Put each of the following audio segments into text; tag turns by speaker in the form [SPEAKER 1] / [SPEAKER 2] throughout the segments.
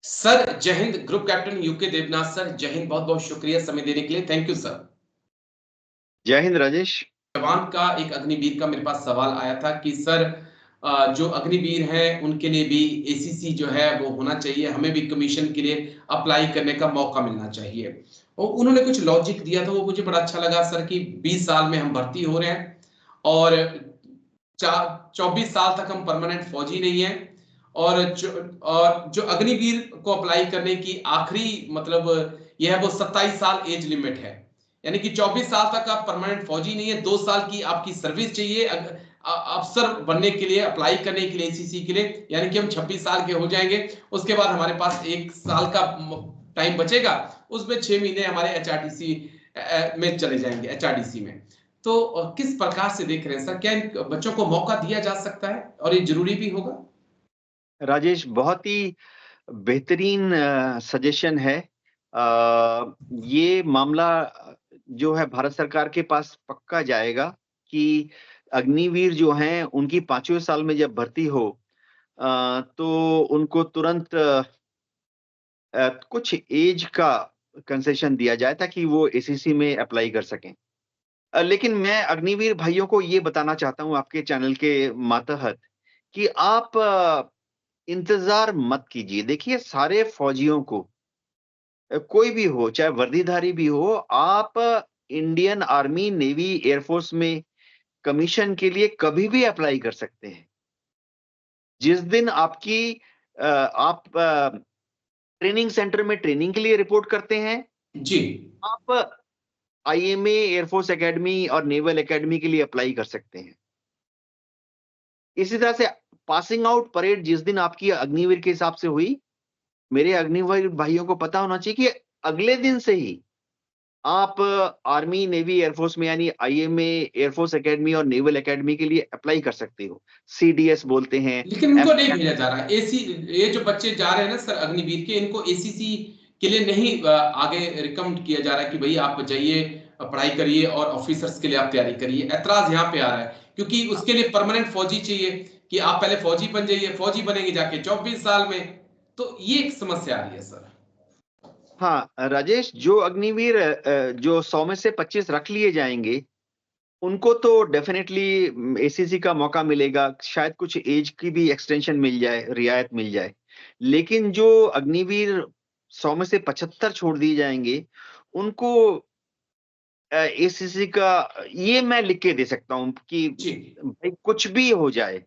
[SPEAKER 1] Sir जय हिंद। Group captain UK Devnath sir, जय हिंद। बहुत बहुत शुक्रिया समय देने के लिए। Thank you sir.
[SPEAKER 2] जय हिंद राजेश।
[SPEAKER 1] जवान का एक अग्निवीर का मेरे पास सवाल आया था कि सर जो अग्निवीर हैं उनके लिए भी एसीसी जो है वो होना चाहिए, हमें भी कमीशन के लिए अप्लाई करने का मौका मिलना चाहिए। और उन्होंने कुछ लॉजिक दिया था, वो मुझे बड़ा अच्छा लगा सर कि 20 साल में हम भर्ती हो रहे हैं और 24 साल तक हम परमानेंट फौजी नहीं है। और जो अग्निवीर को अप्लाई करने की आखिरी मतलब यह है वो 27 साल एज लिमिट है। यानी कि 24 साल तक आप परमानेंट फौजी नहीं है, 2 साल की आपकी सर्विस चाहिए अफसर बनने के लिए, अप्लाई करने के लिए एसीसी के लिए। यानी कि हम 26 साल के हो जाएंगे, उसके बाद हमारे पास 1 साल का टाइम बचेगा, उसमें 6 महीने हमारे एचआरटीसी में चले जाएंगे, एचआरडीसी में। तो किस प्रकार से देख रहे हैं सर, क्या इन बच्चों को मौका दिया जा सकता है और ये जरूरी भी होगा?
[SPEAKER 2] राजेश, बहुत ही बेहतरीन सजेशन है। ये मामला जो है भारत सरकार के पास पक्का जाएगा कि अग्निवीर जो हैं उनकी 5वें साल में जब भर्ती हो तो उनको तुरंत कुछ एज का कंसेशन दिया जाए ताकि वो एसीसी में अप्लाई कर सकें। लेकिन मैं अग्निवीर भाइयों को ये बताना चाहता हूँ आपके चैनल के मातहत कि आप इंतजार मत कीजिए। देखिए, सारे फौजियों को कोई भी हो, चाहे वर्दीधारी भी हो, आप इंडियन आर्मी, नेवी, एयरफोर्स में कमीशन के लिए कभी भी अप्लाई कर सकते हैं। जिस दिन आप ट्रेनिंग सेंटर में ट्रेनिंग के लिए रिपोर्ट करते हैं,
[SPEAKER 1] जी।
[SPEAKER 2] आप आईएमए, एयरफोर्स एकेडमी और नेवल एकेडमी के लिए अप्लाई कर सकते हैं। इसी तरह से पासिंग आउट परेड जिस दिन आपकी अग्निवीर के हिसाब से हुई, मेरे अग्निवीर भाइयों को पता होना चाहिए कि अगले दिन से ही आप आर्मी, नेवी, एयरफोर्स में यानी आईएमए, एयरफोर्स एकेडमी और नेवल एकेडमी के लिए अप्लाई कर सकते हो। सीडीएस बोलते हैं।
[SPEAKER 1] लेकिन उनको नहीं भेजा जा रहा है एसी। ये जो बच्चे जा रहे हैं ना सर अग्निवीर के, इनको एसीसी के लिए नहीं आगे रिकमेंड किया जा रहा है कि भाई आप जाइए, पढ़ाई करिए और ऑफिसर्स के लिए आप तैयारी करिए। ऐतराज यहाँ पे आ रहा है क्योंकि उसके लिए परमानेंट फौजी चाहिए कि आप पहले फौजी बन जाइए, फौजी बनेंगे जाके 24 साल में। तो ये एक समस्या आ रही है सर।
[SPEAKER 2] हाँ राजेश, जो अग्निवीर जो 100 में से 25 रख लिए जाएंगे, उनको तो डेफिनेटली एसीसी का मौका मिलेगा। शायद कुछ एज की भी एक्सटेंशन मिल जाए, रियायत मिल जाए। लेकिन जो अग्निवीर 100 में से 75 छोड़ दिए जाएंगे, उनको एसीसी का ये मैं लिख के दे सकता हूं कि
[SPEAKER 1] जी।
[SPEAKER 2] भाई कुछ भी हो जाए,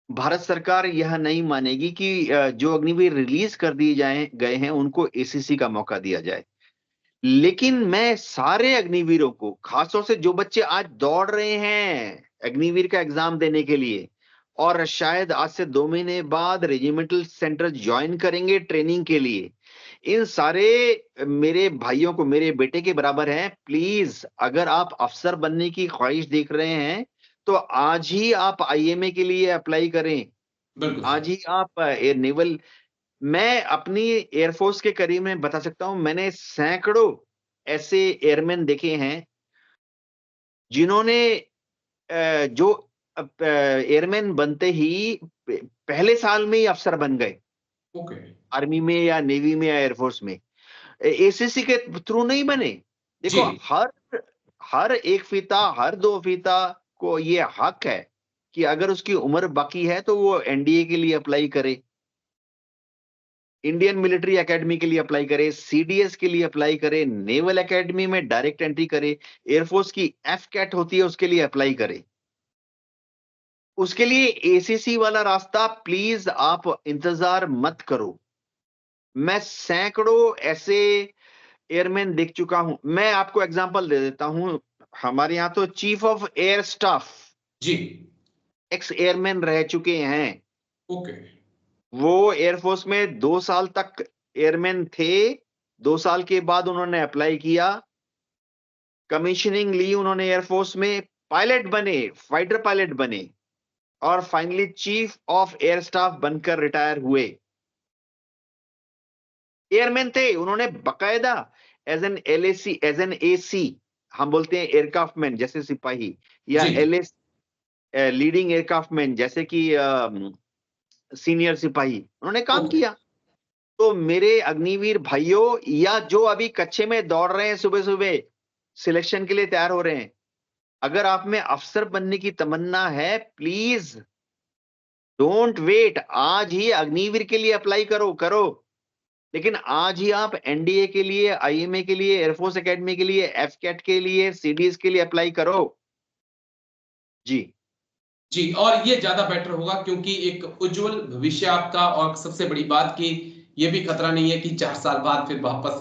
[SPEAKER 2] भारत सरकार यह नहीं मानेगी कि जो अग्निवीर रिलीज कर दिए गए हैं उनको एसीसी का मौका दिया जाए। लेकिन मैं सारे अग्निवीरों को, खासतौर से जो बच्चे आज दौड़ रहे हैं अग्निवीर का एग्जाम देने के लिए और शायद आज से 2 महीने बाद रेजिमेंटल सेंटर ज्वाइन करेंगे ट्रेनिंग के लिए, इन सारे मेरे भाइयों को मेरे बेटे के बराबर हैं। प्लीज, अगर आप अफसर बनने की ख्वाहिश देख रहे हैं तो आज ही आप आईएमए के लिए अप्लाई करें।
[SPEAKER 1] बिल्कुल
[SPEAKER 2] आज
[SPEAKER 1] सर।
[SPEAKER 2] ही आप एयर नेवल, मैं अपनी एयरफोर्स के करीब में बता सकता हूं, मैंने सैकड़ों ऐसे एयरमैन देखे हैं जिन्होंने जो एयरमैन बनते ही पहले साल में ही अफसर बन गए,
[SPEAKER 1] ओके।
[SPEAKER 2] आर्मी में या नेवी में या एयरफोर्स में। एसीसी के थ्रू नहीं बने।
[SPEAKER 1] जी।
[SPEAKER 2] देखो, हर हर एक फीता, हर दो फीता को ये हक है कि अगर उसकी उम्र बाकी है तो वो एनडीए के लिए अप्लाई करे, इंडियन मिलिट्री एकेडमी के लिए अप्लाई करे, सीडीएस के लिए अप्लाई करे, नेवल एकेडमी में डायरेक्ट एंट्री करे, एयरफोर्स की एफ कैट होती है उसके लिए अप्लाई करे। उसके लिए एसीसी वाला रास्ता प्लीज आप इंतजार मत करो। मैं सैकड़ों ऐसे एयरमैन देख चुका हूं। मैं आपको एग्जांपल दे देता हूं। हमारे यहां तो चीफ ऑफ एयर स्टाफ
[SPEAKER 1] जी।
[SPEAKER 2] एक्स एयरमैन रह चुके हैं।
[SPEAKER 1] ओके।
[SPEAKER 2] वो एयरफोर्स में 2 साल तक एयरमैन थे। 2 साल के बाद उन्होंने अप्लाई किया, कमीशनिंग ली उन्होंने एयरफोर्स में, पायलट बने, फाइटर पायलट बने और finally chief of air staff बनकर रिटायर हुए। एयरमैन थे, उन्होंने बकायदा as an LAC, as an AC, हम बोलते हैं एयरक्राफ्ट मैन जैसे सिपाही, या
[SPEAKER 1] जी।
[SPEAKER 2] एलएस लीडिंग एयरक्राफ्ट मैन जैसे कि सीनियर सिपाही, उन्होंने काम
[SPEAKER 1] ओके।
[SPEAKER 2] किया। तो मेरे अग्निवीर भाइयों, या जो अभी कच्चे में दौड़ रहे हैं, सुबह सुबह सिलेक्शन के लिए तैयार हो रहे हैं, अगर आप में अफसर बनने की तमन्ना है, प्लीज डोंट वेट, आज ही अग्निवीर के लिए अप्लाई करो। लेकिन आज ही आप एनडीए के लिए, आईएमए के लिए, एयरफोर्स एकेडमी के लिए, एफकेट के लिए, सीडीएस के लिए अप्लाई करो जी।
[SPEAKER 1] जी, और ये ज्यादा बेटर होगा, क्योंकि एक उज्जवल भविष्य आपका, और सबसे बड़ी बात कि ये भी खतरा नहीं है कि 4 साल बाद फिर वापस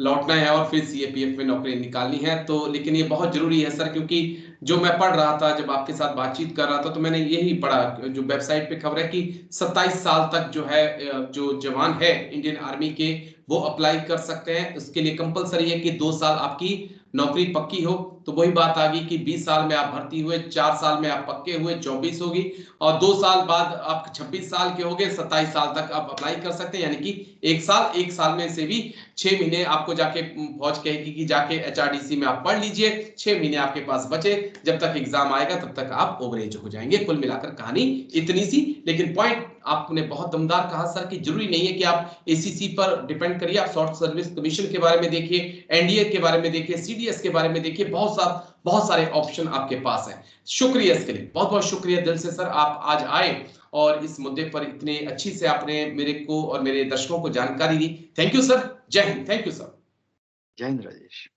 [SPEAKER 1] लौटना है और फिर सीएपीएफ में नौकरी निकालनी है। तो लेकिन ये बहुत जरूरी है सर, क्योंकि जो मैं पढ़ रहा था, जब आपके साथ बातचीत कर रहा था, तो मैंने यही पढ़ा, जो वेबसाइट पे खबर है कि 27 साल तक जो है, जो जवान है इंडियन आर्मी के, वो अप्लाई कर सकते हैं। उसके लिए कंपलसरी है कि 2 साल आपकी नौकरी पक्की हो। तो वही बात आ गई कि 20 साल में आप भर्ती हुए, 4 साल में आप पक्के हुए, 24 होगी, और 2 साल बाद आप 26 साल के हो गए, 27 साल तक आप अप्लाई कर सकते हैं। यानी कि 1 साल में से भी 6 महीने आपको जाके फौज कहेगी कि जाके एचआरडीसी में आप पढ़ लीजिए, 6 महीने आपके पास बचे, जब तक एग्जाम आएगा तब तक आप ओवरेज हो जाएंगे। कुल मिलाकर कहानी इतनी सी, लेकिन पॉइंट आपने बहुत दमदार कहा सर, कि जरूरी नहीं है कि आप एसीसी पर डिपेंड करिए। आप शॉर्ट सर्विस कमीशन के बारे में देखिए, एनडीए के बारे में देखिए, सीडीएस के बारे में देखिए, बहुत सारे ऑप्शन आपके पास हैं। शुक्रिया इसके लिए, बहुत बहुत शुक्रिया दिल से सर, आप आज आए और इस मुद्दे पर इतने अच्छी से आपने मेरे को और मेरे दर्शकों को जानकारी दी। थैंक यू सर, जय हिंद। Thank you sir.
[SPEAKER 2] जय हिंद राजेश।